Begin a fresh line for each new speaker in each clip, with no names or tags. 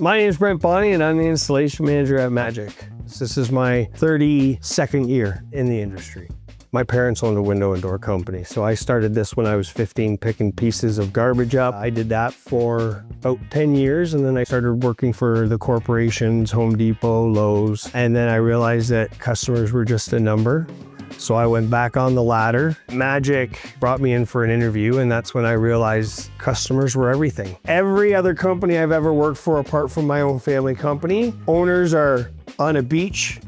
My name is Brent and I'm the installation manager at Magic. This is my 32nd year in the industry. My parents owned a window and door company, so I started this when I was 15, picking pieces of garbage up. I did that for about 10 years, and then I started working for the corporations, Home Depot, Lowe's, and then I realized that customers were just a number. So I went back on the ladder. Magic brought me in for an interview, and that's when I realized customers were everything. Every other company I've ever worked for, apart from my own family company, owners are on a beach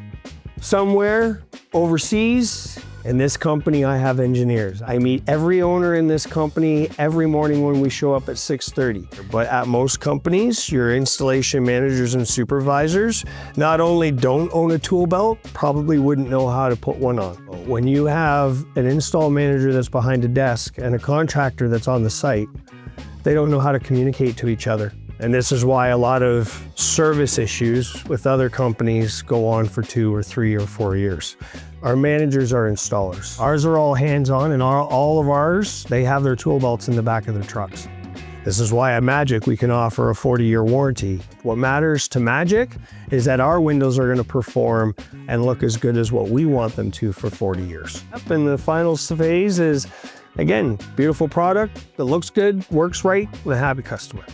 somewhere overseas. In this company, I have engineers. I meet every owner in this company every morning when we show up at 6:30. But at most companies, your installation managers and supervisors not only don't own a tool belt, probably wouldn't know how to put one on. When you have an install manager that's behind a desk and a contractor that's on the site, they don't know how to communicate to each other. And this is why a lot of service issues with other companies go on for 2 or 3 or 4 years. Our managers are installers. Ours are all hands-on, and all of ours, they have their tool belts in the back of their trucks. This is why at Magic we can offer a 40-year warranty. What matters to Magic is that our windows are going to perform and look as good as what we want them to for 40 years. And the final phase is, again, beautiful product that looks good, works right, with a happy customer.